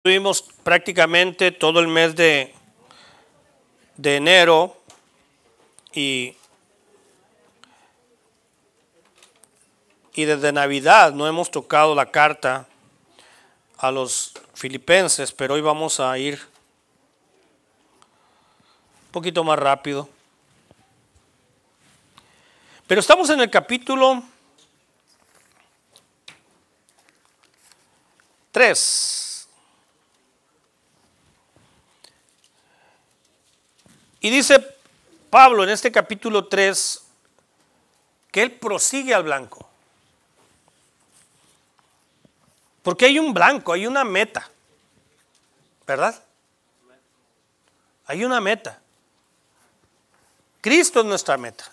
Tuvimos prácticamente todo el mes de enero y desde Navidad no hemos tocado la carta a los filipenses, pero hoy vamos a ir un poquito más rápido. Pero estamos en el capítulo 3. Y dice Pablo en este capítulo 3 que él prosigue al blanco. Porque hay un blanco, hay una meta, ¿verdad? Hay una meta. Cristo es nuestra meta.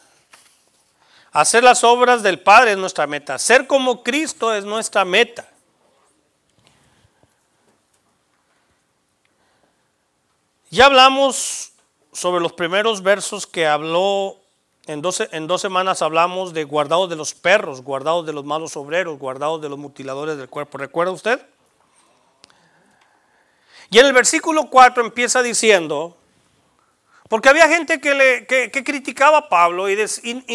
Hacer las obras del Padre es nuestra meta. Ser como Cristo es nuestra meta. Ya hablamos sobre los primeros versos que habló, en dos semanas hablamos de guardados de los perros, guardados de los malos obreros, guardados de los mutiladores del cuerpo. ¿Recuerda usted? Y en el versículo 4 empieza diciendo, porque había gente que criticaba a Pablo y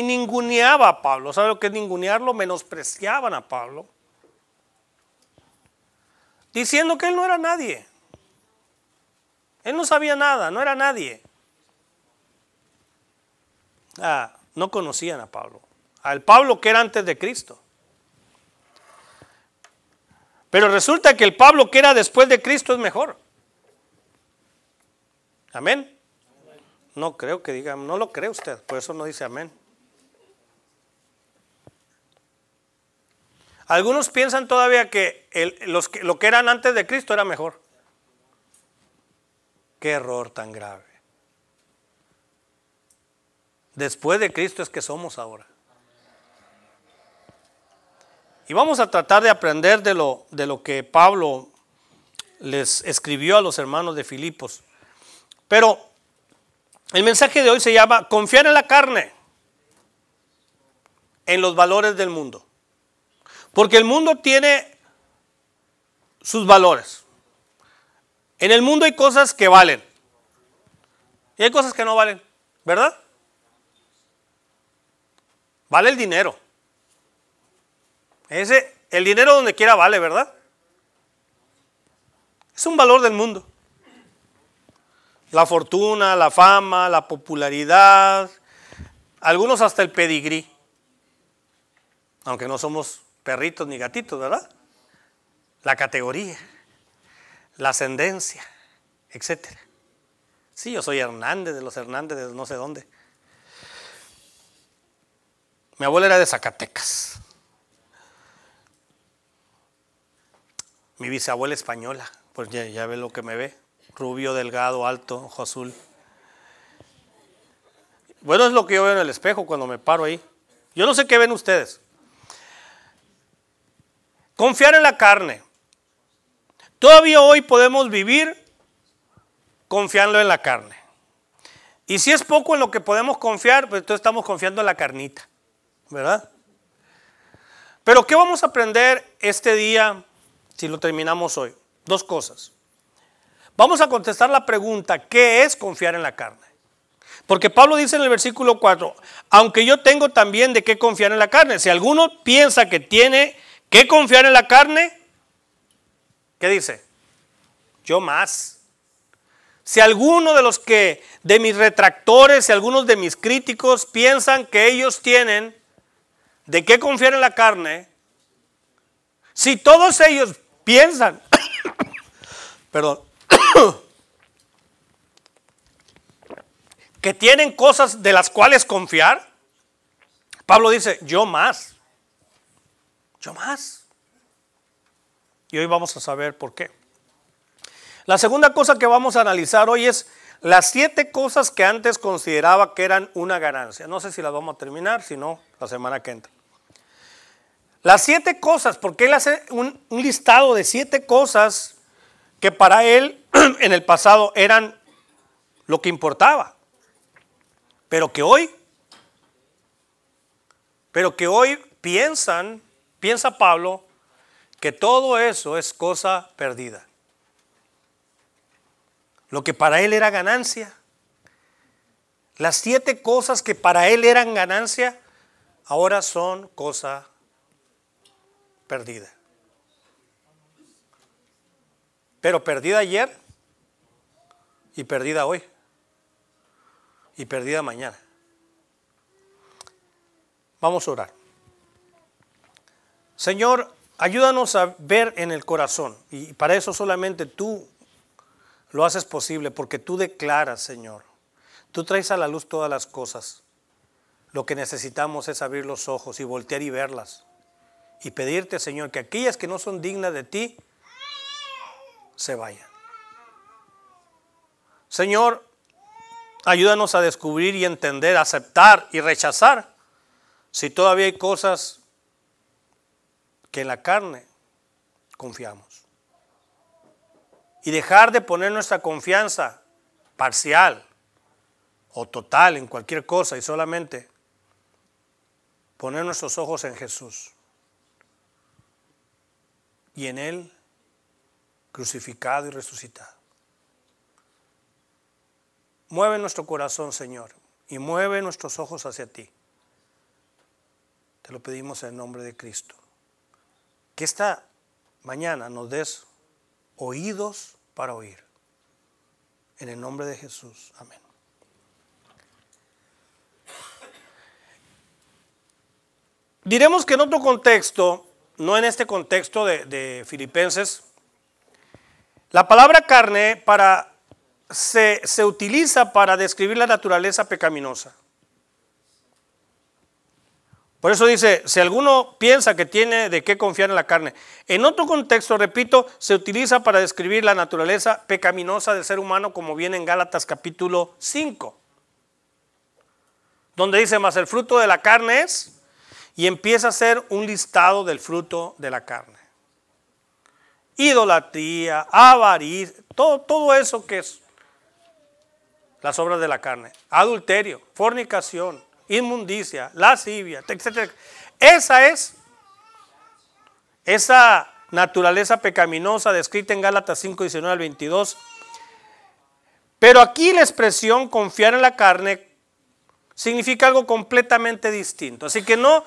ninguneaba a Pablo. ¿Sabe lo que es ningunearlo? Menospreciaban a Pablo, diciendo que él no era nadie. Él no sabía nada, no era nadie. No conocían a Pablo, al Pablo que era antes de Cristo. Pero resulta que el Pablo que era después de Cristo es mejor. Amén. No creo que digan, no lo cree usted, por eso no dice amén. Algunos piensan todavía que lo que eran antes de Cristo era mejor. Qué error tan grave. Después de Cristo es que somos ahora. Y vamos a tratar de aprender de lo que Pablo les escribió a los hermanos de Filipos. Pero el mensaje de hoy se llama confiar en la carne, en los valores del mundo. Porque el mundo tiene sus valores. En el mundo hay cosas que valen y hay cosas que no valen, ¿verdad? Vale el dinero. El dinero donde quiera vale, ¿verdad? Es un valor del mundo. La fortuna, la fama, la popularidad, algunos hasta el pedigrí. Aunque no somos perritos ni gatitos, ¿verdad? La categoría, la ascendencia, etcétera. Sí, yo soy Hernández de los Hernández de no sé dónde. Mi abuela era de Zacatecas. Mi bisabuela española, pues ya ve lo que me ve. Rubio, delgado, alto, ojo azul. Bueno, es lo que yo veo en el espejo cuando me paro ahí. Yo no sé qué ven ustedes. Confiar en la carne. Todavía hoy podemos vivir confiando en la carne. Y si es poco en lo que podemos confiar, pues entonces estamos confiando en la carnita, ¿verdad? Pero ¿qué vamos a aprender este día si lo terminamos hoy? Dos cosas. Vamos a contestar la pregunta, ¿qué es confiar en la carne? Porque Pablo dice en el versículo 4, aunque yo tengo también de qué confiar en la carne. Si alguno piensa que tiene que confiar en la carne, ¿qué dice? Yo más. Si alguno de mis retractores, si algunos de mis críticos piensan que ellos tienen de qué confiar en la carne, si todos ellos piensan, perdón, que tienen cosas de las cuales confiar, Pablo dice, yo más. Yo más. Y hoy vamos a saber por qué. La segunda cosa que vamos a analizar hoy es las 7 cosas que antes consideraba que eran una ganancia. No sé si las vamos a terminar, si no, la semana que entra. Las 7 cosas, porque él hace un listado de 7 cosas que para él en el pasado eran lo que importaba. Pero que hoy piensa Pablo que todo eso es cosa perdida. lo que para él era ganancia, las 7 cosas que para él eran ganancia, ahora son cosa perdida. Pero perdida ayer y perdida hoy y perdida mañana. Vamos a orar. Señor, ayúdanos a ver en el corazón, y para eso solamente tú lo haces posible, porque tú declaras, Señor, tú traes a la luz todas las cosas. Lo que necesitamos es abrir los ojos y voltear y verlas, y pedirte, Señor, que aquellas que no son dignas de ti se vayan. Señor, ayúdanos a descubrir y entender, aceptar y rechazar si todavía hay cosas que en la carne confiamos. Y dejar de poner nuestra confianza parcial o total en cualquier cosa y solamente poner nuestros ojos en Jesús y en Él crucificado y resucitado. Mueve nuestro corazón, Señor, y mueve nuestros ojos hacia ti. Te lo pedimos en el nombre de Cristo. Que esta mañana nos des oídos para oír. En el nombre de Jesús. Amén. Diremos que en otro contexto, no en este contexto de Filipenses, la palabra carne se utiliza para describir la naturaleza pecaminosa. Por eso dice, si alguno piensa que tiene de qué confiar en la carne. En otro contexto, repito, se utiliza para describir la naturaleza pecaminosa del ser humano, como viene en Gálatas capítulo 5. Donde dice, mas el fruto de la carne es, y empieza a hacer un listado del fruto de la carne. Idolatría, avaricia, todo eso que es las obras de la carne. Adulterio, fornicación, inmundicia, lascivia, etc. Esa naturaleza pecaminosa descrita en Gálatas 5, 19 al 22. Pero aquí la expresión confiar en la carne significa algo completamente distinto. Así que no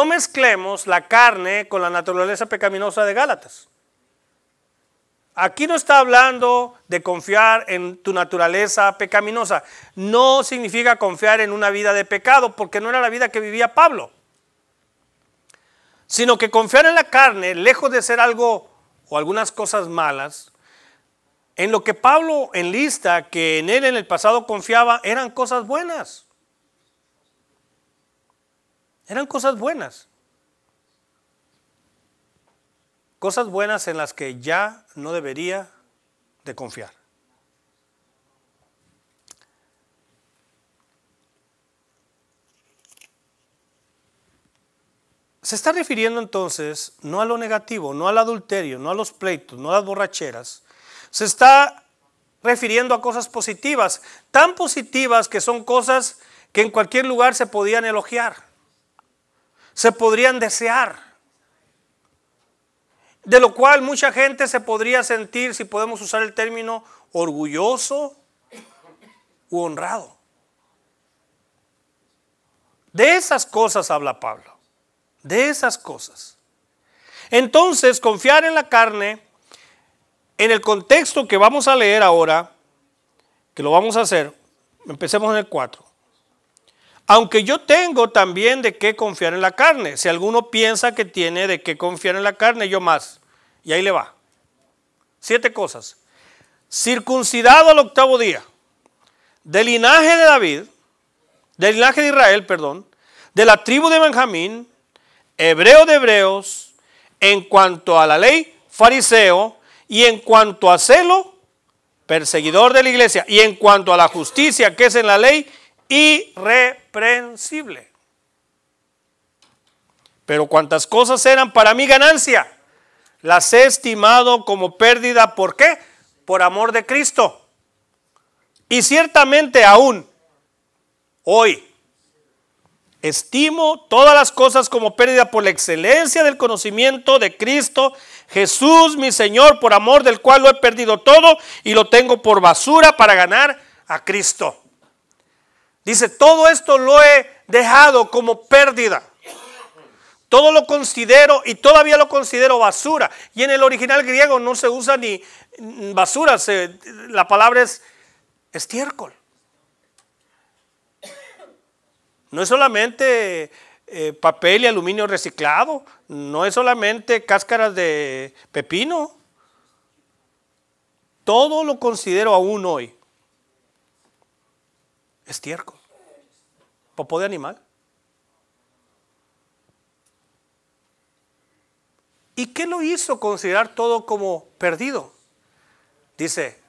mezclemos la carne con la naturaleza pecaminosa de Gálatas. Aquí no está hablando de confiar en tu naturaleza pecaminosa. No significa confiar en una vida de pecado, porque no era la vida que vivía Pablo. Sino que confiar en la carne, lejos de ser algo o algunas cosas malas, en lo que Pablo enlista que en él en el pasado confiaba, eran cosas buenas. Eran cosas buenas. Cosas buenas en las que ya no debería de confiar. Se está refiriendo entonces no a lo negativo, no al adulterio, no a los pleitos, no a las borracheras. Se está refiriendo a cosas positivas, tan positivas que son cosas que en cualquier lugar se podían elogiar, se podrían desear. De lo cual mucha gente se podría sentir, si podemos usar el término, orgulloso u honrado. De esas cosas habla Pablo, de esas cosas. Entonces, confiar en la carne, en el contexto que vamos a leer ahora, que lo vamos a hacer, empecemos en el 4. Aunque yo tengo también de qué confiar en la carne. Si alguno piensa que tiene de qué confiar en la carne, yo más. Y ahí le va. 7 cosas. Circuncidado al 8º día. Del linaje de David, del linaje de Israel, perdón, de la tribu de Benjamín, hebreo de hebreos, en cuanto a la ley, fariseo, y en cuanto a celo, perseguidor de la iglesia, y en cuanto a la justicia que es en la ley, irreprensible. Pero cuantas cosas eran para mi ganancia, las he estimado como pérdida. ¿Por qué? Por amor de Cristo. Y ciertamente aún hoy estimo todas las cosas como pérdida por la excelencia del conocimiento de Cristo Jesús, mi Señor, por amor del cual lo he perdido todo y lo tengo por basura para ganar a Cristo. Dice, todo esto lo he dejado como pérdida. Todo lo considero y todavía lo considero basura. Y en el original griego no se usa ni basura, la palabra es estiércol. No es solamente papel y aluminio reciclado, no es solamente cáscaras de pepino. Todo lo considero aún hoy estiércol, popó de animal. ¿Y qué lo hizo considerar todo como perdido? Dice,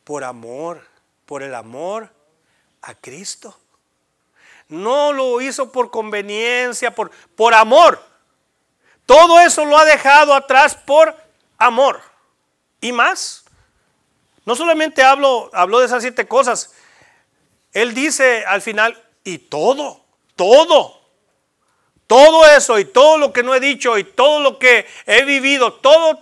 por amor, por el amor a Cristo. No lo hizo por conveniencia, por amor. Todo eso lo ha dejado atrás por amor. Y más. No solamente habló de esas 7 cosas. Él dice al final, y todo eso y todo lo que no he dicho y todo lo que he vivido, todo.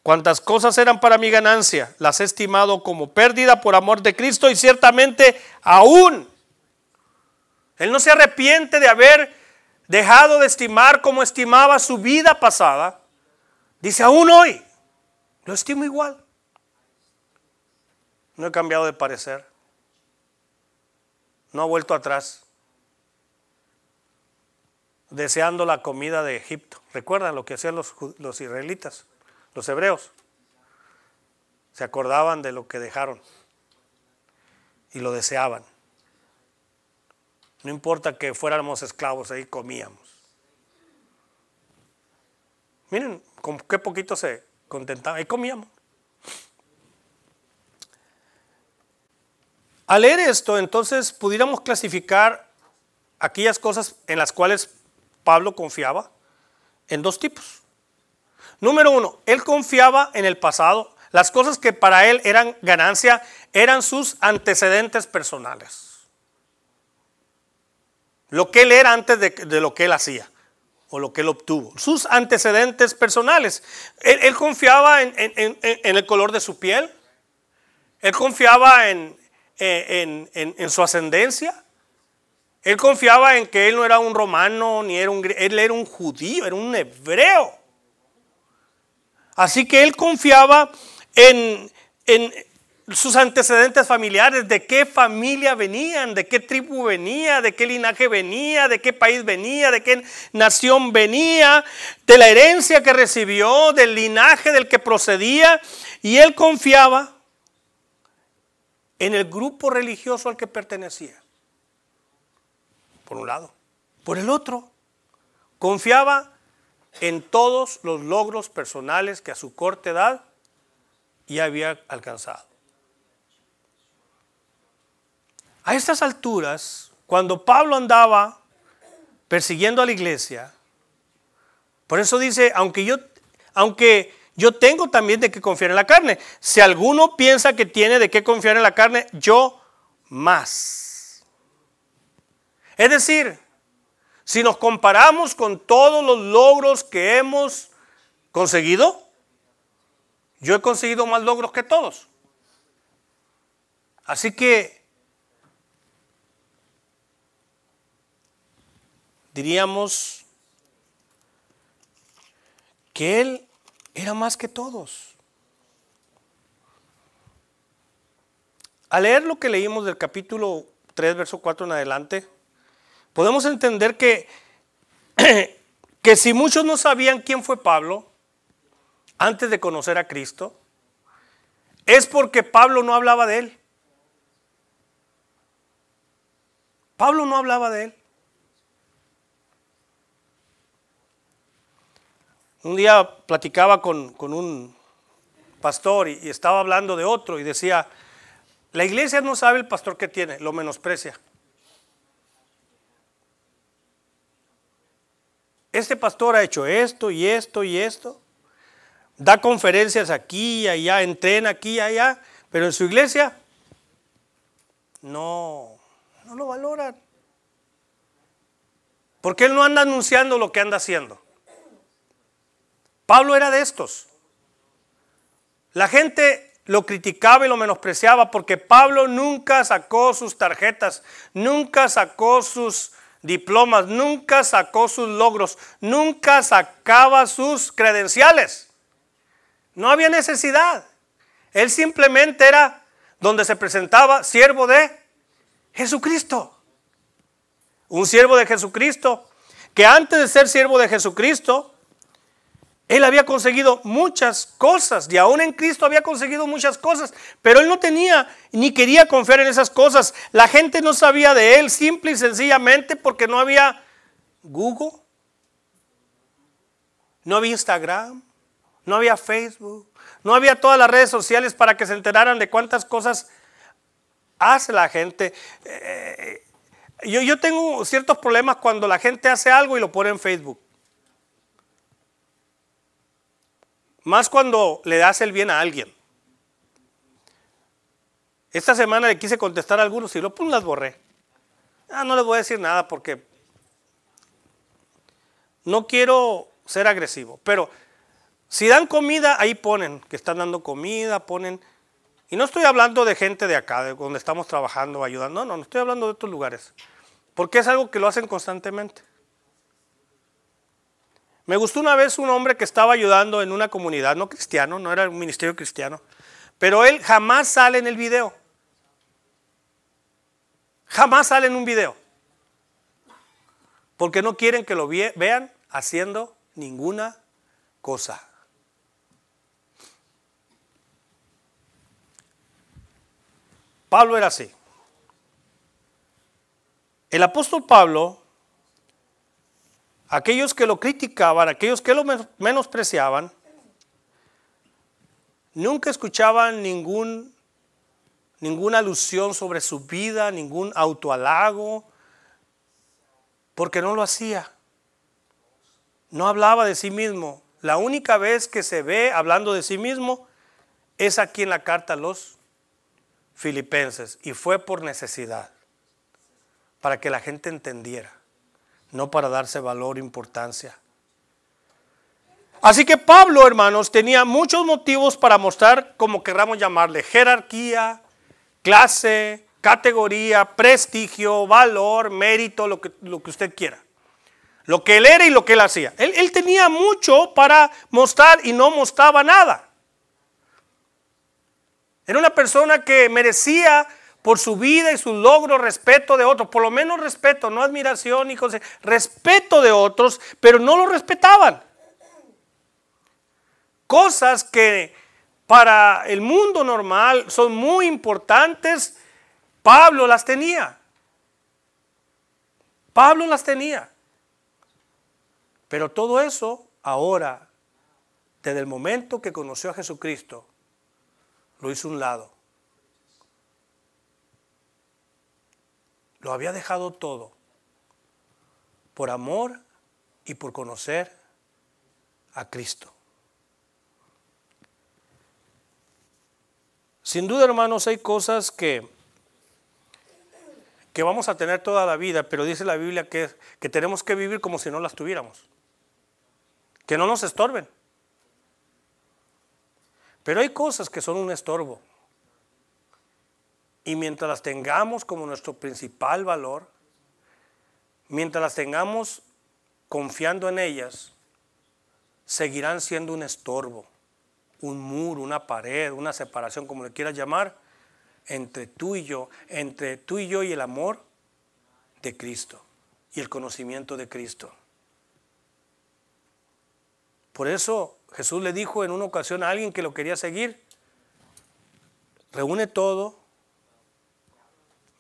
Cuantas cosas eran para mi ganancia, las he estimado como pérdida por amor de Cristo y ciertamente aún. Él no se arrepiente de haber dejado de estimar como estimaba su vida pasada. Dice, aún hoy lo estimo igual. No he cambiado de parecer. No ha vuelto atrás. Deseando la comida de Egipto. ¿Recuerdan lo que hacían los israelitas? Los hebreos. Se acordaban de lo que dejaron. Y lo deseaban. No importa que fuéramos esclavos, ahí comíamos. Miren con qué poquito se contentaban. Ahí comíamos. Al leer esto, entonces, pudiéramos clasificar aquellas cosas en las cuales Pablo confiaba en 2 tipos. Número 1, él confiaba en el pasado. Las cosas que para él eran ganancia eran sus antecedentes personales. Lo que él era antes de lo que él hacía o lo que él obtuvo. Sus antecedentes personales. Él confiaba en el color de su piel. Él confiaba en su ascendencia. Él confiaba en que él no era un romano ni era él era un judío, era un hebreo. Así que él confiaba en sus antecedentes familiares, de qué familia venían, de qué tribu venía, de qué linaje venía, de qué país venía, de qué nación venía, de la herencia que recibió, del linaje del que procedía, y él confiaba en el grupo religioso al que pertenecía. Por un lado. Por el otro, confiaba en todos los logros personales que a su corta edad ya había alcanzado. A estas alturas, cuando Pablo andaba persiguiendo a la iglesia, por eso dice, aunque yo tengo también de qué confiar en la carne. Si alguno piensa que tiene de qué confiar en la carne, yo más. Es decir, si nos comparamos con todos los logros que hemos conseguido, yo he conseguido más logros que todos. Así que diríamos que él era más que todos. Al leer lo que leímos del capítulo 3, verso 4 en adelante, podemos entender que si muchos no sabían quién fue Pablo antes de conocer a Cristo, es porque Pablo no hablaba de él. Pablo no hablaba de él. Un día platicaba con un pastor y estaba hablando de otro y decía, la iglesia no sabe el pastor que tiene, lo menosprecia. Este pastor ha hecho esto y esto y esto, da conferencias aquí y allá, entrena aquí y allá, pero en su iglesia no lo valoran. Porque él no anda anunciando lo que anda haciendo. Pablo era de estos. La gente lo criticaba y lo menospreciaba porque Pablo nunca sacó sus tarjetas, nunca sacó sus diplomas, nunca sacó sus logros, nunca sacaba sus credenciales. No había necesidad. Él simplemente era donde se presentaba siervo de Jesucristo. Un siervo de Jesucristo que antes de ser siervo de Jesucristo, él había conseguido muchas cosas y aún en Cristo había conseguido muchas cosas, pero él no tenía ni quería confiar en esas cosas. La gente no sabía de él simple y sencillamente porque no había Google, no había Instagram, no había Facebook, no había todas las redes sociales para que se enteraran de cuántas cosas hace la gente. Yo tengo ciertos problemas cuando la gente hace algo y lo pone en Facebook. Más cuando le das el bien a alguien. Esta semana le quise contestar a algunos y luego las borré. No les voy a decir nada porque no quiero ser agresivo. Pero si dan comida, ahí ponen que están dando comida, ponen. Y no estoy hablando de gente de acá, de donde estamos trabajando, ayudando. No estoy hablando de otros lugares. Porque es algo que lo hacen constantemente. Me gustó una vez un hombre que estaba ayudando en una comunidad, no cristiano, no era un ministerio cristiano, pero él jamás sale en el video. Jamás sale en un video. Porque no quieren que lo vean haciendo ninguna cosa. Pablo era así. El apóstol Pablo, aquellos que lo criticaban, aquellos que lo menospreciaban, nunca escuchaban ninguna alusión sobre su vida, ningún autohalago, porque no lo hacía. No hablaba de sí mismo. La única vez que se ve hablando de sí mismo es aquí en la carta a los Filipenses, y fue por necesidad, para que la gente entendiera. No para darse valor, importancia. Así que Pablo, hermanos, tenía muchos motivos para mostrar, como querramos llamarle, jerarquía, clase, categoría, prestigio, valor, mérito, lo que usted quiera. Lo que él era y lo que él hacía. Él tenía mucho para mostrar y no mostraba nada. Era una persona que merecía por su vida y sus logros respeto de otros, por lo menos respeto, no admiración ni cosas, respeto de otros, pero no lo respetaban. Cosas que para el mundo normal son muy importantes, Pablo las tenía. Pablo las tenía. Pero todo eso ahora, desde el momento que conoció a Jesucristo, lo hizo a un lado. Lo había dejado todo por amor y por conocer a Cristo. Sin duda, hermanos, hay cosas que vamos a tener toda la vida, pero dice la Biblia que tenemos que vivir como si no las tuviéramos. Que no nos estorben. Pero hay cosas que son un estorbo. Y mientras las tengamos como nuestro principal valor, mientras las tengamos confiando en ellas, seguirán siendo un estorbo, un muro, una pared, una separación, como le quieras llamar, entre tú y yo y el amor de Cristo y el conocimiento de Cristo. Por eso Jesús le dijo en una ocasión a alguien que lo quería seguir: reúne todo,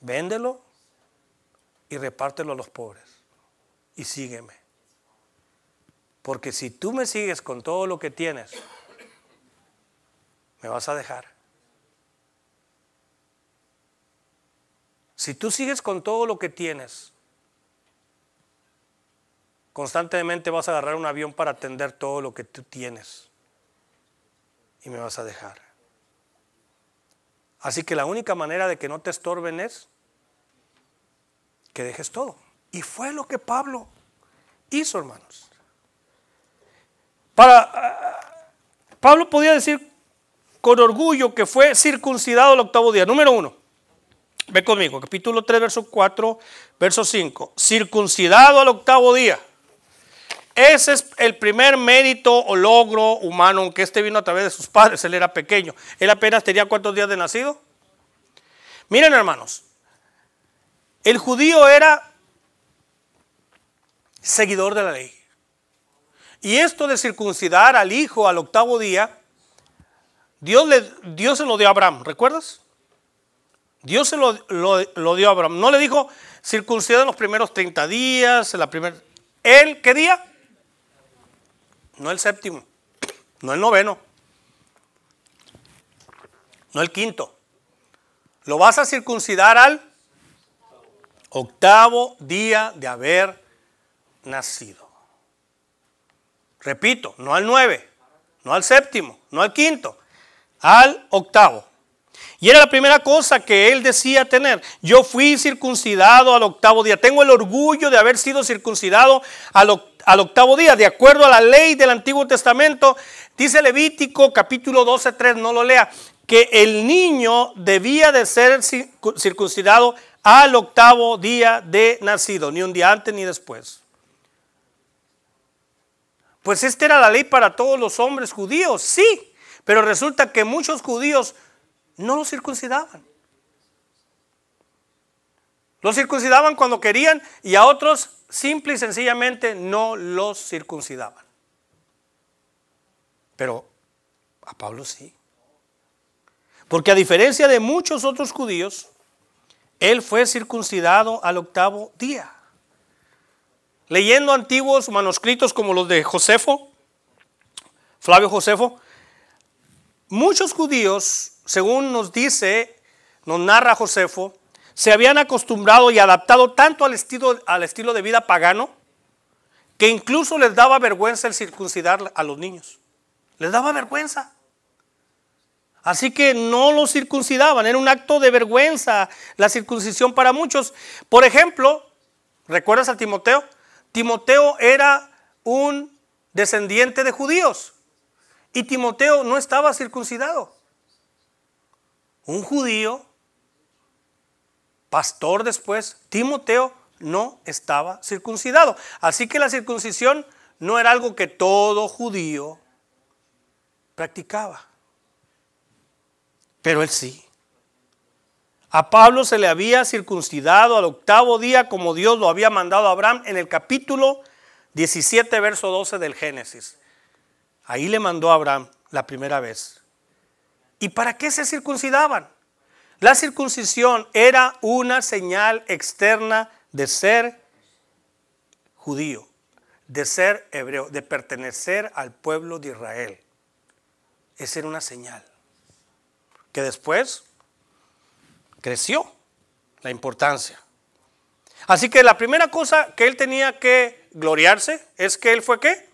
véndelo y repártelo a los pobres y sígueme. Porque si tú me sigues con todo lo que tienes, me vas a dejar. Si tú sigues con todo lo que tienes, constantemente vas a agarrar un avión para atender todo lo que tú tienes y me vas a dejar. Así que la única manera de que no te estorben es que dejes todo. Y fue lo que Pablo hizo, hermanos. Pablo podía decir con orgullo que fue circuncidado el octavo día. Número 1, ve conmigo, capítulo 3, verso 4, verso 5. Circuncidado al octavo día. Ese es el primer mérito o logro humano, aunque este vino a través de sus padres. Él era pequeño. Él apenas tenía ¿cuántos días de nacido? Miren, hermanos, el judío era seguidor de la ley. Y esto de circuncidar al hijo al octavo día, Dios se lo dio a Abraham, ¿recuerdas? Dios se lo dio a Abraham. No le dijo circuncidar en los primeros 30 días, en la primera. ¿Él qué día? No el séptimo, no el noveno, no el quinto. Lo vas a circuncidar al octavo día de haber nacido. Repito, no al 9, no al séptimo, no al quinto, al octavo. Y era la primera cosa que él decía tener. Yo fui circuncidado al octavo día. Tengo el orgullo de haber sido circuncidado al octavo día. De acuerdo a la ley del Antiguo Testamento, dice Levítico capítulo 12:3, no lo lea, que el niño debía de ser circuncidado al octavo día de nacido, ni un día antes ni después. Pues esta era la ley para todos los hombres judíos, sí, pero resulta que muchos judíos no los circuncidaban. Los circuncidaban cuando querían y a otros simple y sencillamente no los circuncidaban. Pero a Pablo sí. Porque a diferencia de muchos otros judíos, él fue circuncidado al octavo día. Leyendo antiguos manuscritos como los de Josefo, Flavio Josefo, muchos judíos, según nos narra Josefo, se habían acostumbrado y adaptado tanto al estilo de vida pagano, que incluso les daba vergüenza el circuncidar a los niños. Les daba vergüenza. Así que no los circuncidaban, era un acto de vergüenza la circuncisión para muchos. Por ejemplo, ¿recuerdas a Timoteo? Timoteo era un descendiente de judíos y Timoteo no estaba circuncidado. Un judío, pastor después, Timoteo no estaba circuncidado. Así que la circuncisión no era algo que todo judío practicaba. Pero él sí. A Pablo se le había circuncidado al octavo día como Dios lo había mandado a Abraham en el capítulo 17, verso 12 del Génesis. Ahí le mandó a Abraham la primera vez. ¿Y para qué se circuncidaban? La circuncisión era una señal externa de ser judío, de ser hebreo, de pertenecer al pueblo de Israel. Esa era una señal que después creció la importancia. Así que la primera cosa que él tenía que gloriarse es que él fue ¿qué?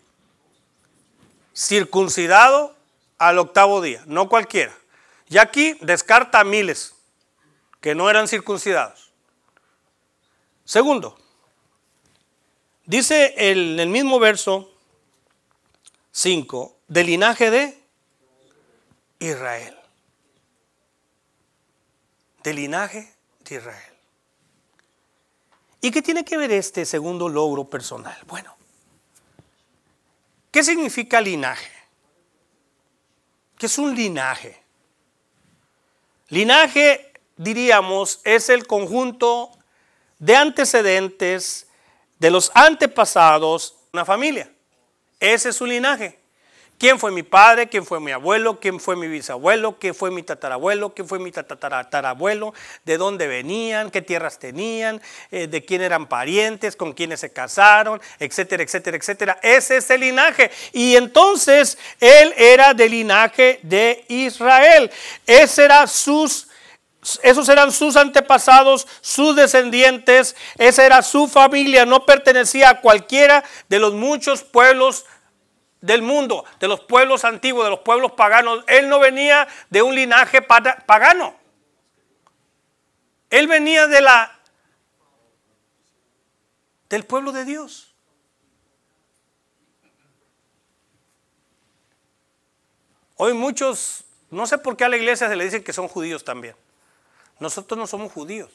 Circuncidado al octavo día, no cualquiera. Y aquí descarta a miles que no eran circuncidados. Segundo, dice en el mismo verso 5, del linaje de Israel. Del linaje de Israel. ¿Y qué tiene que ver este segundo logro personal? Bueno, ¿qué significa linaje? ¿Qué es un linaje? Linaje, diríamos, es el conjunto de antecedentes de los antepasados de una familia. Ese es su linaje. ¿Quién fue mi padre? ¿Quién fue mi abuelo? ¿Quién fue mi bisabuelo? ¿Quién fue mi tatarabuelo? ¿Quién fue mi tatarabuelo? ¿De dónde venían? ¿Qué tierras tenían? ¿De quién eran parientes? ¿Con quiénes se casaron? Etcétera, etcétera, etcétera. Ese es el linaje. Y entonces él era del linaje de Israel. Esos eran sus antepasados, sus descendientes. Esa era su familia. No pertenecía a cualquiera de los muchos pueblos del mundo, de los pueblos antiguos, de los pueblos paganos. Él no venía de un linaje pagano. Él venía de la del pueblo de Dios. Hoy muchos, no sé por qué a la iglesia se le dice que son judíos también. Nosotros no somos judíos.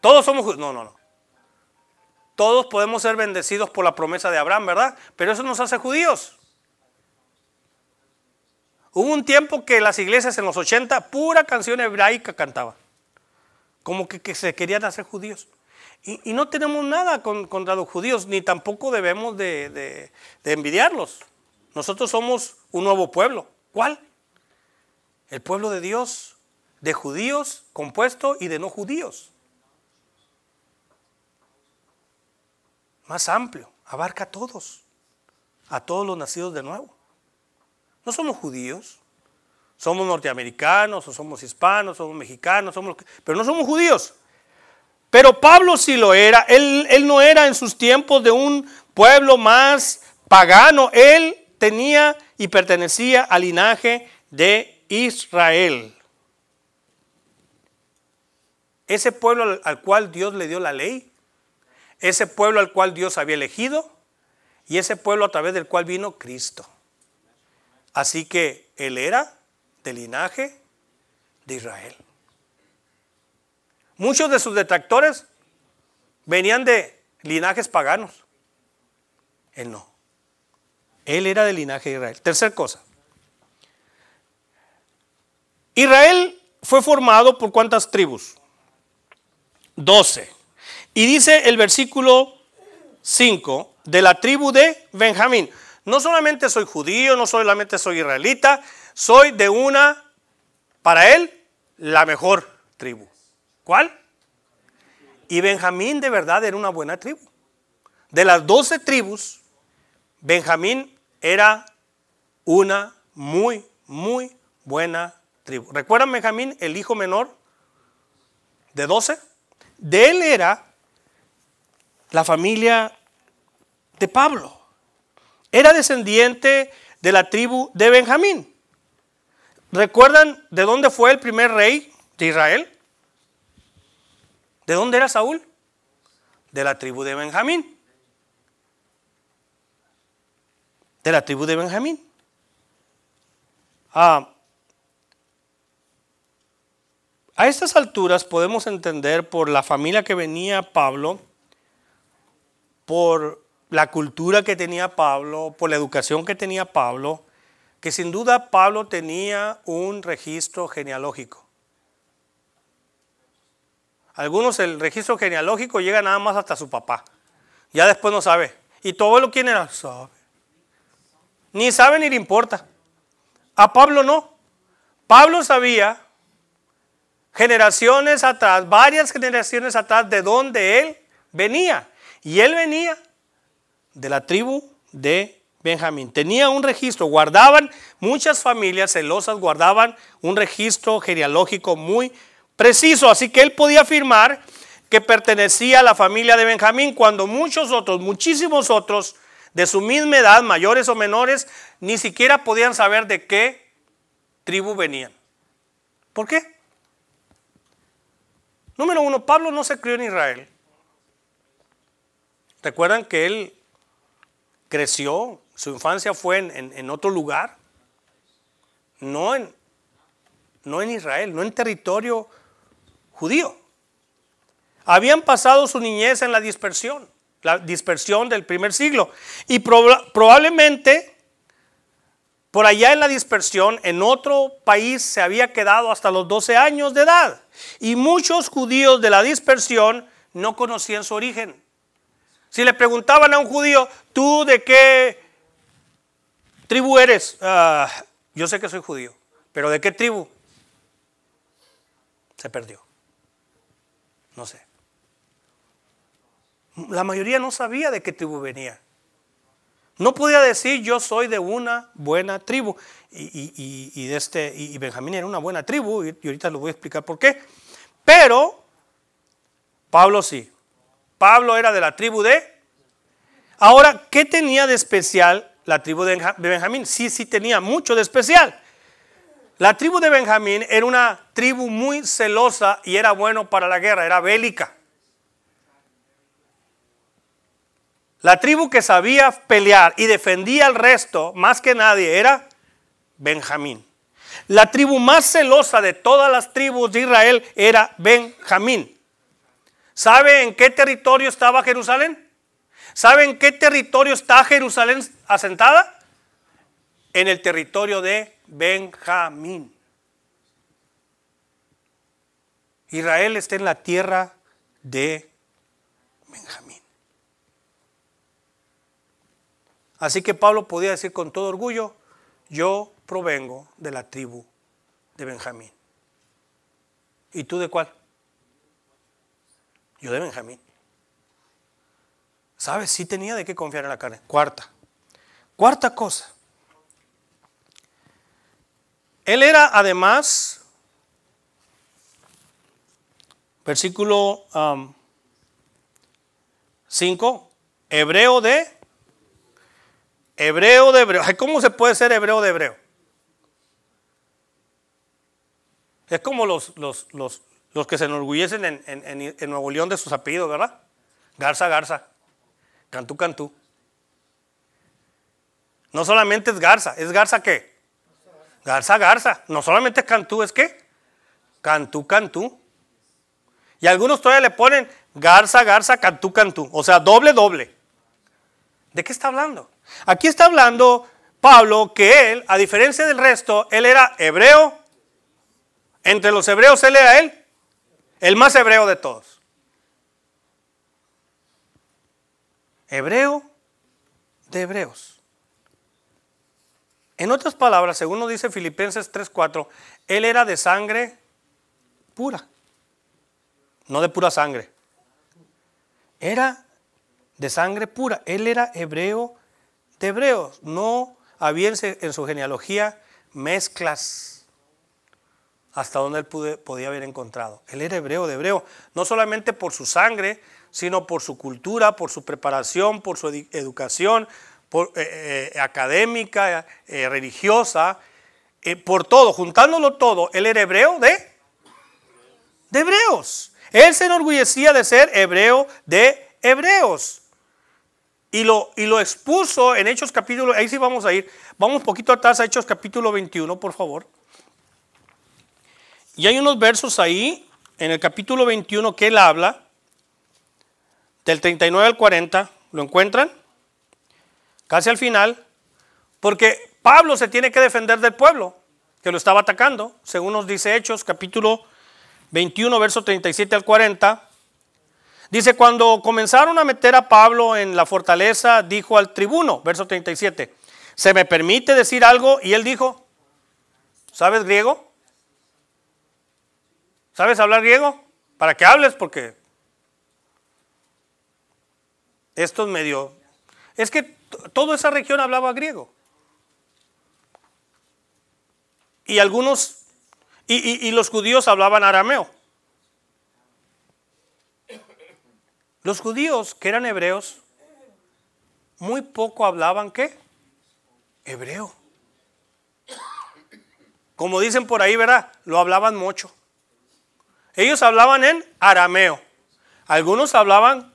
Todos somos judíos. No. Todos podemos ser bendecidos por la promesa de Abraham, ¿verdad? Pero eso nos hace judíos. Hubo un tiempo que las iglesias en los 80 pura canción hebraica cantaban. Como que se querían hacer judíos. Y no tenemos nada contra los judíos, ni tampoco debemos de envidiarlos. Nosotros somos un nuevo pueblo. ¿Cuál? El pueblo de Dios, de judíos compuesto y de no judíos. Más amplio, abarca a todos los nacidos de nuevo. No somos judíos, somos norteamericanos, o somos hispanos, somos mexicanos, pero no somos judíos. Pero Pablo sí lo era. Él no era en sus tiempos de un pueblo más pagano. Él tenía y pertenecía al linaje de Israel. Ese pueblo al cual Dios le dio la ley, ese pueblo al cual Dios había elegido y ese pueblo a través del cual vino Cristo. Así que él era del linaje de Israel. Muchos de sus detractores venían de linajes paganos. Él no. Él era del linaje de Israel. Tercer cosa. Israel fue formado por ¿cuántas tribus? 12. Y dice el versículo 5, de la tribu de Benjamín. No solamente soy judío, no solamente soy israelita, soy de una, para él, la mejor tribu. ¿Cuál? Y Benjamín de verdad era una buena tribu. De las 12 tribus, Benjamín era una muy buena tribu. ¿Recuerdan Benjamín, el hijo menor de 12? De él era la familia de Pablo. Era descendiente de la tribu de Benjamín. ¿Recuerdan de dónde fue el primer rey de Israel? ¿De dónde era Saúl? De la tribu de Benjamín. De la tribu de Benjamín. A estas alturas podemos entender por la familia que venía Pablo, por la cultura que tenía Pablo, por la educación que tenía Pablo, que sin duda Pablo tenía un registro genealógico. Algunos el registro genealógico llega nada más hasta su papá. Ya después no sabe. ¿Y tu abuelo quién era? Sabe. Ni sabe ni le importa. A Pablo no. Pablo sabía generaciones atrás, varias generaciones atrás, de dónde él venía. Y él venía de la tribu de Benjamín. Tenía un registro, guardaban, muchas familias celosas guardaban un registro genealógico muy preciso. Así que él podía afirmar que pertenecía a la familia de Benjamín cuando muchos otros, muchísimos otros de su misma edad, mayores o menores, ni siquiera podían saber de qué tribu venían. ¿Por qué? Número uno, Pablo no se crió en Israel. ¿Recuerdan que él creció? Su infancia fue en otro lugar. No en Israel, no en territorio judío. Habían pasado su niñez en la dispersión del primer siglo. Y probablemente por allá en la dispersión, en otro país, se había quedado hasta los 12 años de edad. Y muchos judíos de la dispersión no conocían su origen. Si le preguntaban a un judío, ¿tú de qué tribu eres? Yo sé que soy judío, pero ¿de qué tribu? Se perdió. No sé. La mayoría no sabía de qué tribu venía. No podía decir yo soy de una buena tribu. Y Benjamín era una buena tribu, y ahorita les voy a explicar por qué. Pero Pablo sí. Pablo era de la tribu de... Ahora, ¿qué tenía de especial la tribu de Benjamín? Sí tenía mucho de especial. La tribu de Benjamín era una tribu muy celosa y era bueno para la guerra, era bélica. La tribu que sabía pelear y defendía al resto más que nadie era Benjamín. La tribu más celosa de todas las tribus de Israel era Benjamín. ¿Sabe en qué territorio estaba Jerusalén? ¿Sabe en qué territorio está Jerusalén asentada? En el territorio de Benjamín. Israel está en la tierra de Benjamín. Así que Pablo podía decir con todo orgullo, yo provengo de la tribu de Benjamín. ¿Y tú de cuál? Yo de Benjamín. ¿Sabes? Sí tenía de qué confiar en la carne. Cuarta cosa. Él era además, versículo 5, hebreo de hebreo. ¿Cómo se puede ser hebreo de hebreo? Es como los que se enorgullecen en Nuevo León de sus apellidos, ¿verdad? Garza, Cantú, Cantú. No solamente es Garza ¿qué? Garza. No solamente es Cantú, es ¿qué? Cantú, Cantú. Y algunos todavía le ponen Garza, Cantú, Cantú. O sea, doble. ¿De qué está hablando? Aquí está hablando Pablo que él, a diferencia del resto, él era hebreo. Entre los hebreos él era el más hebreo de todos. Hebreo de hebreos. En otras palabras, según nos dice Filipenses 3:4, él era de sangre pura. No de pura sangre. Era de sangre pura. Él era hebreo de hebreos. No había en su genealogía mezclas. Hasta donde él podía haber encontrado. Él era hebreo de hebreo. No solamente por su sangre, sino por su cultura, por su preparación, por su educación académica, religiosa, por todo, juntándolo todo. Él era hebreo de hebreos. Él se enorgullecía de ser hebreo de hebreos. Y lo expuso en Hechos capítulo, ahí sí vamos a ir, vamos un poquito atrás a Hechos capítulo 21, por favor. Y hay unos versos ahí, en el capítulo 21, que él habla, del 39 al 40, ¿lo encuentran? Casi al final, porque Pablo se tiene que defender del pueblo, que lo estaba atacando, según nos dice Hechos, capítulo 21, verso 37 al 40. Dice, cuando comenzaron a meter a Pablo en la fortaleza, dijo al tribuno, verso 37, ¿se me permite decir algo? Y él dijo, ¿sabes griego? ¿Sabes hablar griego? Para que hables, porque esto es medio... Es que toda esa región hablaba griego. Y algunos, y los judíos hablaban arameo. Los judíos que eran hebreos, muy poco hablaban, ¿qué? Hebreo. Como dicen por ahí, ¿verdad? Lo hablaban mucho. Ellos hablaban en arameo. Algunos hablaban,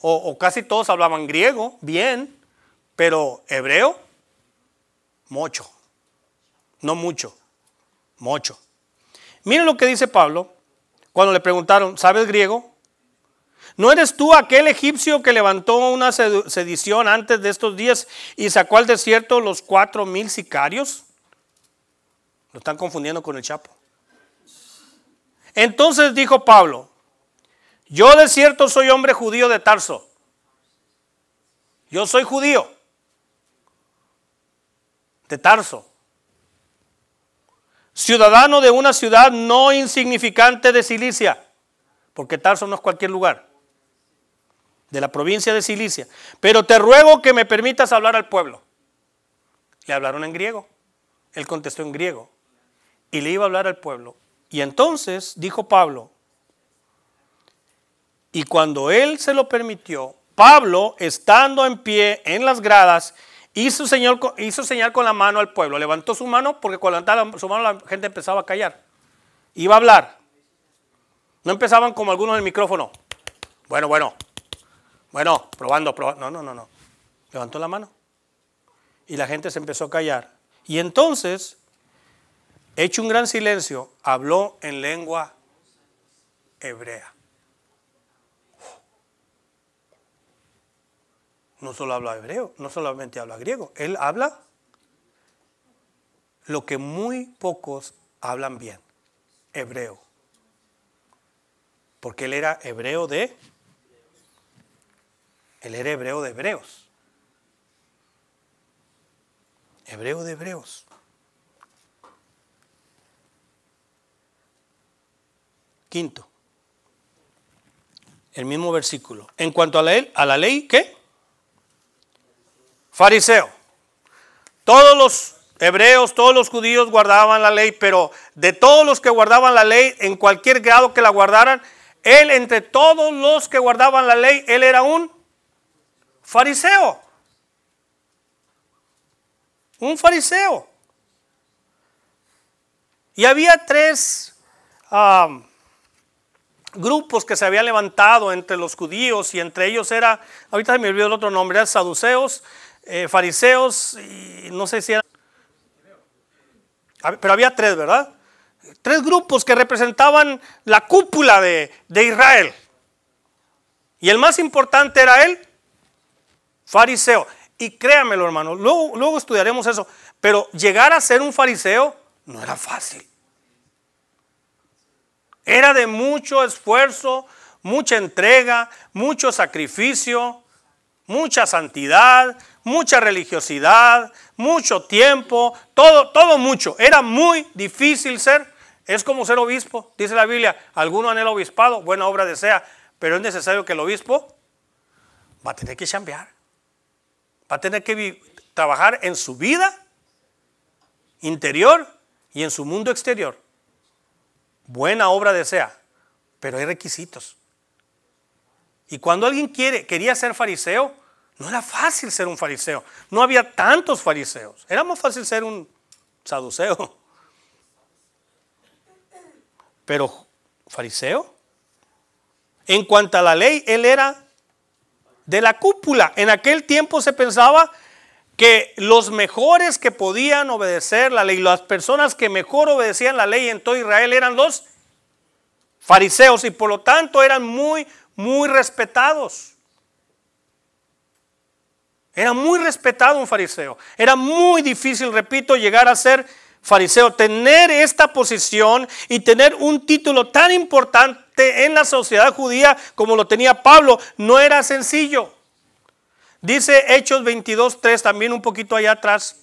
o casi todos hablaban griego, bien, pero hebreo, mucho. No mucho, mucho. Miren lo que dice Pablo cuando le preguntaron, ¿sabes griego? ¿No eres tú aquel egipcio que levantó una sedición antes de estos días y sacó al desierto los 4,000 sicarios? Lo están confundiendo con el Chapo. Entonces dijo Pablo, yo de cierto soy hombre judío de Tarso. Yo soy judío de Tarso, ciudadano de una ciudad no insignificante de Cilicia, porque Tarso no es cualquier lugar, de la provincia de Cilicia. Pero te ruego que me permitas hablar al pueblo. Le hablaron en griego. Él contestó en griego y le iba a hablar al pueblo. Y entonces dijo Pablo, y cuando él se lo permitió, Pablo, estando en pie en las gradas, hizo señal con la mano al pueblo. Levantó su mano, porque cuando levantaba su mano la gente empezaba a callar. Iba a hablar. No empezaban como algunos en el micrófono. Bueno. Bueno, probando. No. Levantó la mano. Y la gente se empezó a callar. Y entonces, hecho un gran silencio, habló en lengua hebrea. No solo habla hebreo, no solamente habla griego. Él habla lo que muy pocos hablan bien, hebreo. Porque él era hebreo de hebreos. Hebreo de hebreos. Quinto, el mismo versículo. En cuanto a la ley, ¿qué? Fariseo. Todos los hebreos, todos los judíos guardaban la ley, pero de todos los que guardaban la ley, en cualquier grado que la guardaran, él, entre todos los que guardaban la ley, él era un fariseo. Un fariseo. Y había tres grupos que se habían levantado entre los judíos, y entre ellos era, ahorita me olvidó el otro nombre, eran saduceos, fariseos, y no sé si eran, pero había tres, ¿verdad? Tres grupos que representaban la cúpula de Israel. Y el más importante era el fariseo. Y créanmelo, hermano, luego estudiaremos eso. Pero llegar a ser un fariseo no era fácil. Era de mucho esfuerzo, mucha entrega, mucho sacrificio, mucha santidad, mucha religiosidad, mucho tiempo, todo mucho. Era muy difícil ser. Es como ser obispo, dice la Biblia. Alguno anhela obispado, buena obra desea, pero es necesario que el obispo va a tener que chambear. Va a tener que trabajar en su vida interior y en su mundo exterior. Buena obra desea, pero hay requisitos. Y cuando alguien quería ser fariseo, no era fácil ser un fariseo. No había tantos fariseos. Era más fácil ser un saduceo. Pero fariseo, en cuanto a la ley, él era de la cúpula. En aquel tiempo se pensaba que los mejores que podían obedecer la ley, las personas que mejor obedecían la ley en todo Israel eran los fariseos, y por lo tanto eran muy respetados. Era muy respetado un fariseo. Era muy difícil, repito, llegar a ser fariseo. Tener esta posición y tener un título tan importante en la sociedad judía como lo tenía Pablo no era sencillo. Dice Hechos 22:3, también un poquito allá atrás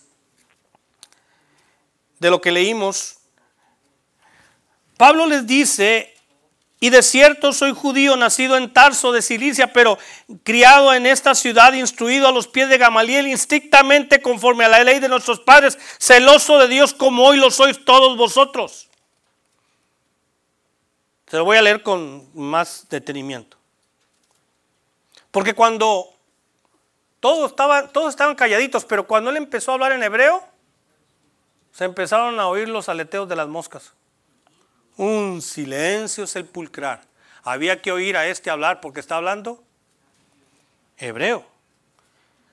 de lo que leímos. Pablo les dice: y de cierto soy judío, nacido en Tarso de Cilicia, pero criado en esta ciudad, instruido a los pies de Gamaliel, estrictamente conforme a la ley de nuestros padres, celoso de Dios como hoy lo sois todos vosotros. Se lo voy a leer con más detenimiento. Porque cuando todos estaban calladitos, pero cuando él empezó a hablar en hebreo, se empezaron a oír los aleteos de las moscas. Un silencio sepulcral. Había que oír a este hablar porque está hablando hebreo.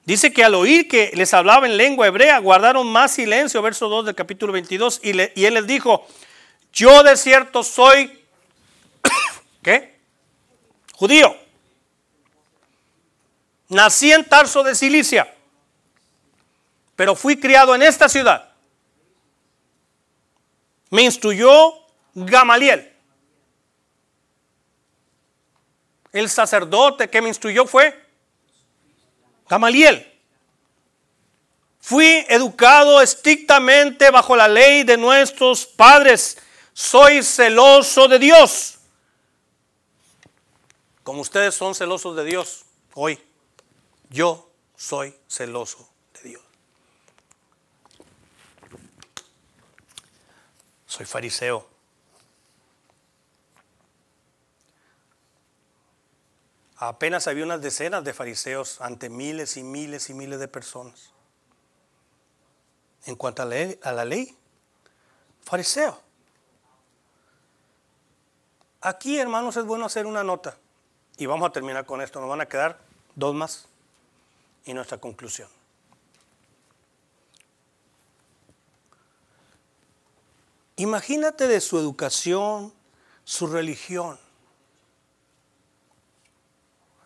Dice que al oír que les hablaba en lengua hebrea, guardaron más silencio. Verso 2 del capítulo 22. Y él les dijo: yo de cierto soy ¿qué? Judío. Nací en Tarso de Cilicia, pero fui criado en esta ciudad. Me instruyó Gamaliel. El sacerdote que me instruyó fue Gamaliel. Fui educado estrictamente bajo la ley de nuestros padres. Soy celoso de Dios, como ustedes son celosos de Dios hoy. Yo soy celoso de Dios. Soy fariseo. Apenas había unas decenas de fariseos ante miles y miles y miles de personas. En cuanto a la ley, fariseo. Aquí, hermanos, es bueno hacer una nota. Y vamos a terminar con esto. Nos van a quedar Dos más y nuestra conclusión. Imagínate de su educación, su religión.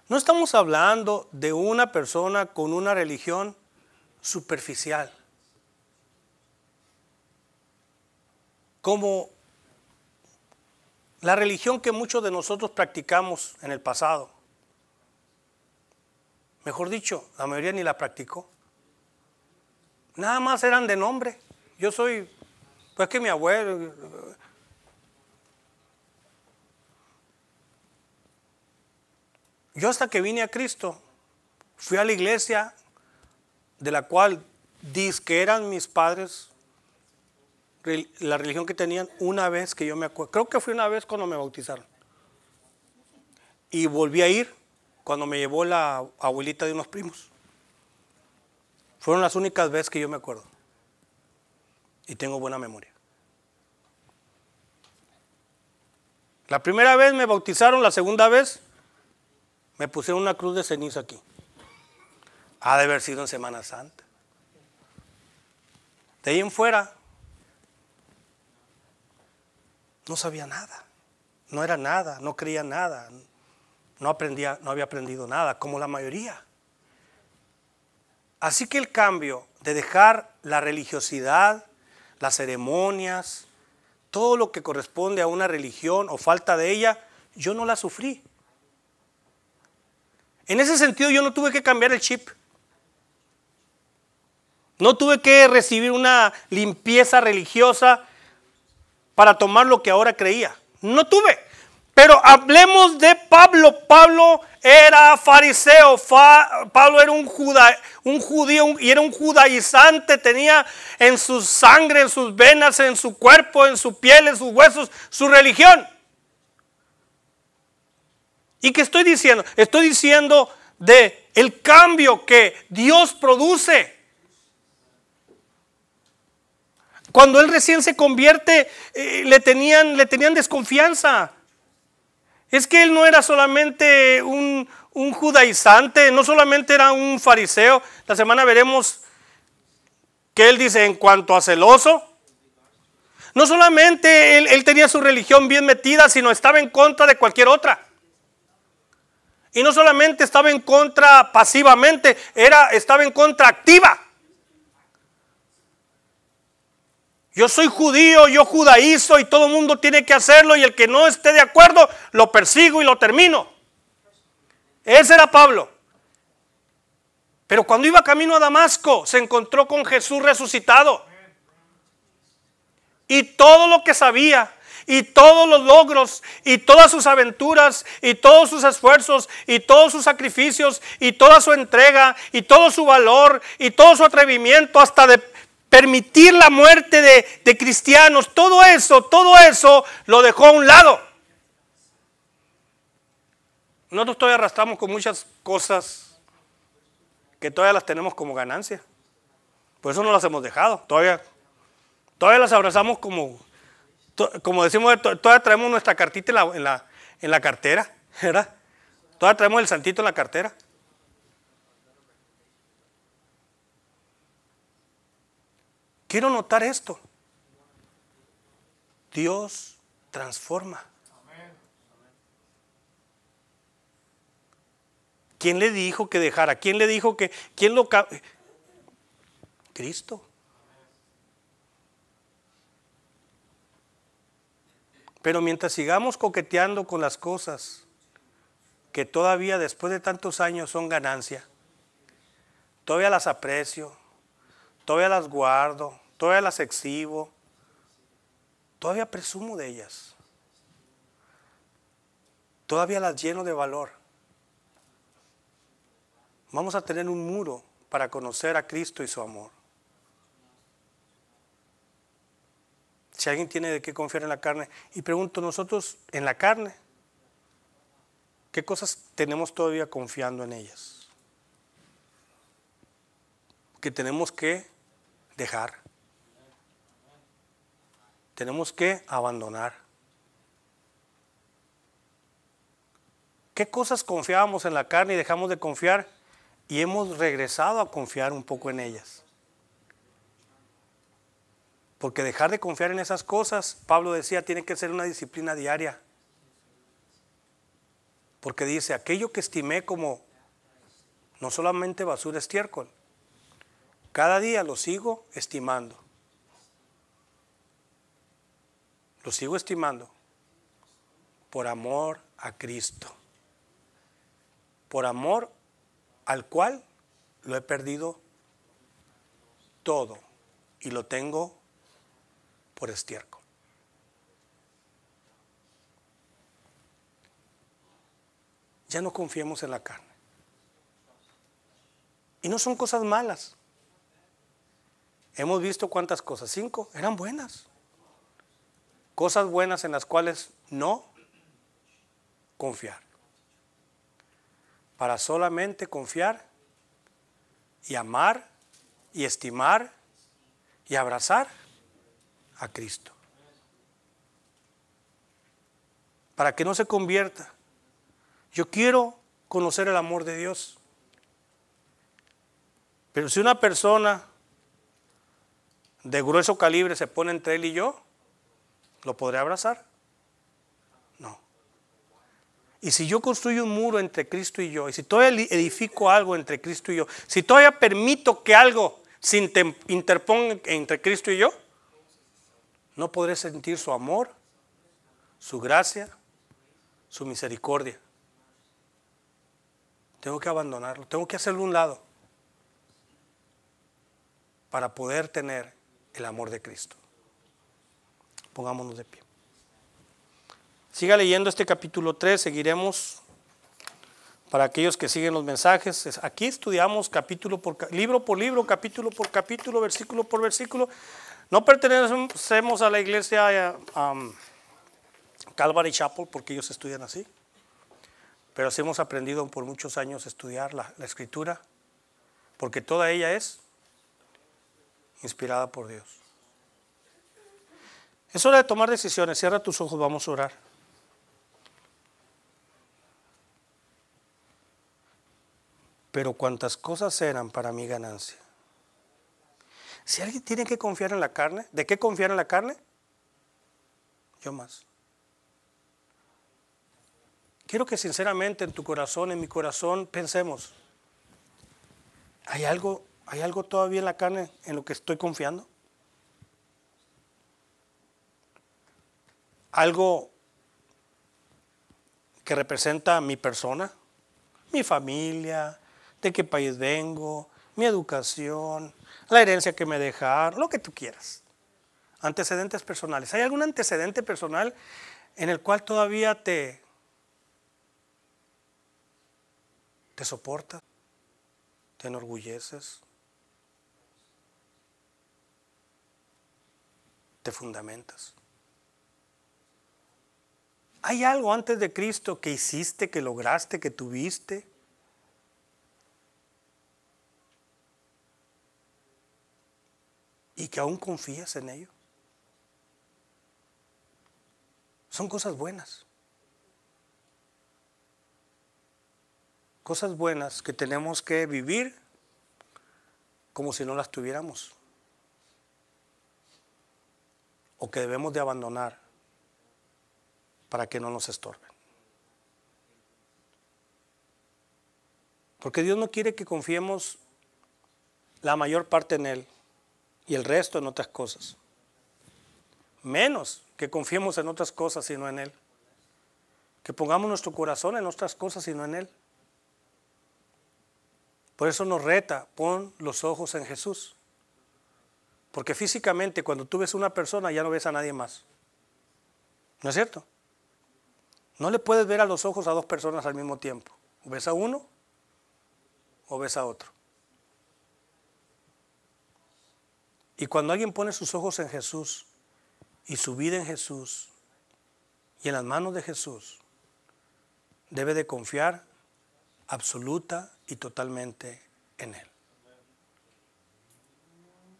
No estamos hablando de una persona con una religión superficial, como la religión que muchos de nosotros practicamos en el pasado. Mejor dicho, la mayoría ni la practicó. Nada más eran de nombre. Yo soy, pues que mi abuelo. Yo hasta que vine a Cristo, fui a la iglesia de la cual que eran mis padres, la religión que tenían, una vez que yo me acuerdo. Creo que fue una vez cuando me bautizaron. Y volví a ir cuando me llevó la abuelita de unos primos. Fueron las únicas veces que yo me acuerdo. Y tengo buena memoria. La primera vez me bautizaron, la segunda vez me pusieron una cruz de ceniza aquí. Ha de haber sido en Semana Santa. De ahí en fuera, no sabía nada. No era nada, no creía nada. No había aprendido nada, como la mayoría. Así que el cambio de dejar la religiosidad, las ceremonias, todo lo que corresponde a una religión o falta de ella, yo no la sufrí. En ese sentido yo no tuve que cambiar el chip. No tuve que recibir una limpieza religiosa para tomar lo que ahora creía. No tuve. Pero hablemos de Pablo. Pablo era fariseo. Pablo era un judío y era un judaizante. Tenía en su sangre, en sus venas, en su cuerpo, en su piel, en sus huesos, su religión. ¿Y qué estoy diciendo? Estoy diciendo de el cambio que Dios produce. Cuando él recién se convierte, le tenían desconfianza. Es que él no era solamente un judaizante, no solamente era un fariseo. La semana veremos que él dice en cuanto a celoso. No solamente él tenía su religión bien metida, sino estaba en contra de cualquier otra. Y no solamente estaba en contra pasivamente, estaba en contra activa. Yo soy judío, yo judaizo y todo el mundo tiene que hacerlo y el que no esté de acuerdo lo persigo y lo termino. Ese era Pablo. Pero cuando iba camino a Damasco se encontró con Jesús resucitado. Y todo lo que sabía, y todos los logros, y todas sus aventuras, y todos sus esfuerzos, y todos sus sacrificios, y toda su entrega, y todo su valor, y todo su atrevimiento, hasta de permitir la muerte de cristianos, todo eso lo dejó a un lado. Nosotros todavía arrastramos con muchas cosas que todavía las tenemos como ganancia. Por eso no las hemos dejado. Todavía las abrazamos como decimos, todavía traemos nuestra cartita en la cartera, ¿verdad? Todavía traemos el santito en la cartera. Quiero notar esto. Dios transforma. ¿Quién le dijo que dejara? ¿Quién le dijo que? ¿Quién lo? Cristo. Pero mientras sigamos coqueteando con las cosas que todavía después de tantos años son ganancia, todavía las aprecio, todavía las guardo, todavía las exhibo, todavía presumo de ellas, todavía las lleno de valor. Vamos a tener un muro para conocer a Cristo y su amor. Si alguien tiene de qué confiar en la carne, y pregunto, nosotros en la carne, ¿qué cosas tenemos todavía confiando en ellas? Que tenemos que dejar. Tenemos que abandonar. ¿Qué cosas confiábamos en la carne y dejamos de confiar? Y hemos regresado a confiar un poco en ellas. Porque dejar de confiar en esas cosas, Pablo decía, tiene que ser una disciplina diaria. Porque dice, aquello que estimé como no solamente basura, estiércol, cada día lo sigo estimando. Lo sigo estimando por amor a Cristo. Por amor al cual lo he perdido todo y lo tengo por estiércol. Ya no confiemos en la carne. Y no son cosas malas. Hemos visto cuántas cosas, 5, eran buenas. Cosas buenas en las cuales no confiar. Para solamente confiar y amar y estimar y abrazar a Cristo. Para que no se convierta. Yo quiero conocer el amor de Dios. Pero si una persona de grueso calibre se pone entre él y yo, ¿lo podré abrazar? No. Y si yo construyo un muro entre Cristo y yo, y si todavía edifico algo entre Cristo y yo, si todavía permito que algo se interponga entre Cristo y yo, no podré sentir su amor, su gracia, su misericordia. Tengo que abandonarlo, tengo que hacerlo a un lado para poder tener el amor de Cristo. Pongámonos de pie. Siga leyendo este capítulo 3, seguiremos para aquellos que siguen los mensajes. Aquí estudiamos libro por libro, capítulo por capítulo, versículo por versículo. No pertenecemos a la iglesia Calvary Chapel porque ellos estudian así, pero sí hemos aprendido por muchos años a estudiar la Escritura, porque toda ella es inspirada por Dios. Es hora de tomar decisiones. Cierra tus ojos, vamos a orar. Pero cuántas cosas eran para mi ganancia. Si alguien tiene que confiar en la carne, ¿de qué confiar en la carne? Yo más. Quiero que sinceramente en tu corazón, en mi corazón, pensemos, ¿hay algo todavía en la carne en lo que estoy confiando? ¿Algo que representa mi persona, mi familia, de qué país vengo, mi educación, la herencia que me dejaron, lo que tú quieras? Antecedentes personales. ¿Hay algún antecedente personal en el cual todavía te soportas, te enorgulleces, te fundamentas? ¿Hay algo antes de Cristo que hiciste, que lograste, que tuviste? ¿Y que aún confías en ello? Son cosas buenas. Cosas buenas que tenemos que vivir como si no las tuviéramos. O que debemos de abandonar para que no nos estorben. Porque Dios no quiere que confiemos la mayor parte en Él y el resto en otras cosas. Menos que confiemos en otras cosas sino en Él. Que pongamos nuestro corazón en otras cosas sino en Él. Por eso nos reta, pon los ojos en Jesús. Porque físicamente cuando tú ves a una persona ya no ves a nadie más. ¿No es cierto? No le puedes ver a los ojos a dos personas al mismo tiempo. O ves a uno o ves a otro. Y cuando alguien pone sus ojos en Jesús y su vida en Jesús y en las manos de Jesús, debe de confiar absoluta y totalmente en Él.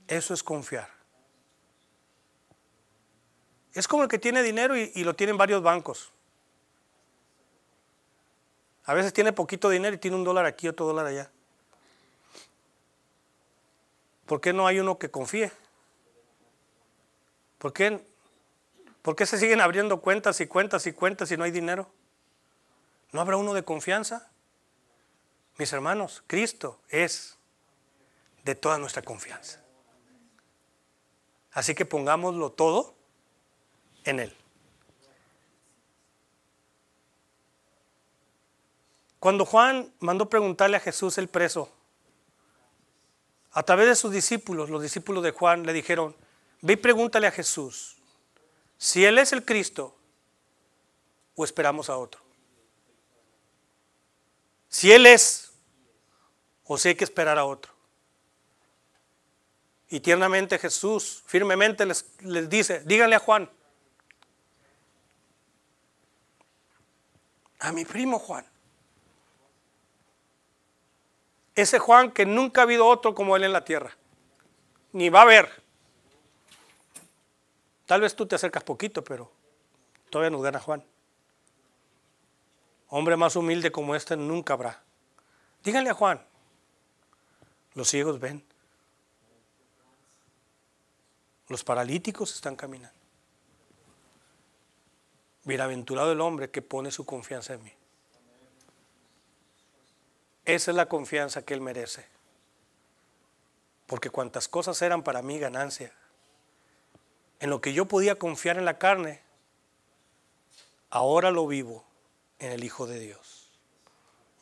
Eso es confiar. Es como el que tiene dinero y lo tiene en varios bancos. A veces tiene poquito dinero y tiene $1 aquí, otro $1 allá. ¿Por qué no hay uno que confíe? ¿Por qué se siguen abriendo cuentas y cuentas y cuentas y no hay dinero? ¿No habrá uno de confianza? Mis hermanos, Cristo es de toda nuestra confianza. Así que pongámoslo todo en Él. Cuando Juan mandó preguntarle a Jesús, el preso, a través de sus discípulos, los discípulos de Juan le dijeron: ve y pregúntale a Jesús si Él es el Cristo o esperamos a otro. Si Él es o si hay que esperar a otro. Y tiernamente Jesús firmemente les dice: díganle a Juan, a mi primo Juan, ese Juan que nunca ha habido otro como él en la tierra, ni va a haber. Tal vez tú te acercas poquito, pero todavía nos gana Juan. Hombre más humilde como este nunca habrá. Díganle a Juan, los ciegos ven, los paralíticos están caminando. Bienaventurado el hombre que pone su confianza en mí. Esa es la confianza que él merece. Porque cuantas cosas eran para mí ganancia, en lo que yo podía confiar en la carne, ahora lo vivo en el Hijo de Dios.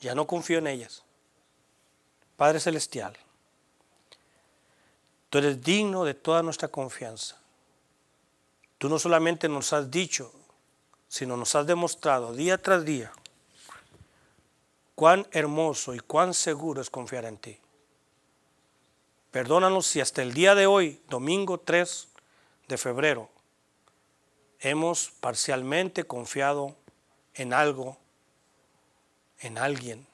Ya no confío en ellas. Padre Celestial, tú eres digno de toda nuestra confianza. Tú no solamente nos has dicho, sino nos has demostrado día tras día cuán hermoso y cuán seguro es confiar en ti. Perdónanos si hasta el día de hoy, domingo 3 de febrero, hemos parcialmente confiado en algo, en alguien,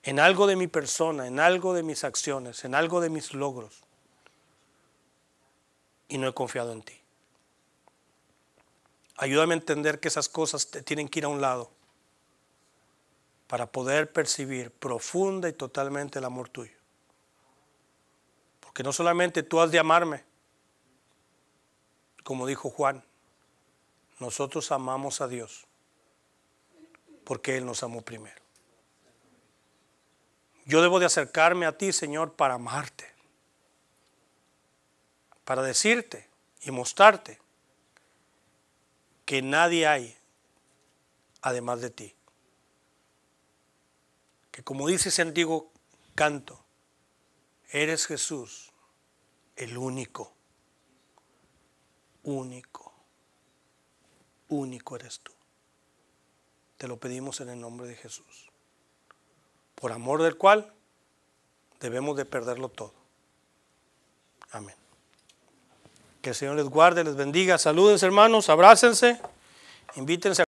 en algo de mi persona, en algo de mis acciones, en algo de mis logros, y no he confiado en ti. Ayúdame a entender que esas cosas tienen que ir a un lado para poder percibir profunda y totalmente el amor tuyo. Porque no solamente tú has de amarme, como dijo Juan, nosotros amamos a Dios porque Él nos amó primero. Yo debo de acercarme a ti, Señor, para amarte, para decirte y mostrarte que nadie hay además de ti. Que como dice ese antiguo canto, eres Jesús, el único, único, único eres tú. Te lo pedimos en el nombre de Jesús, por amor del cual debemos de perderlo todo. Amén. Que el Señor les guarde, les bendiga. Salúdense, hermanos, abrácense, invítense a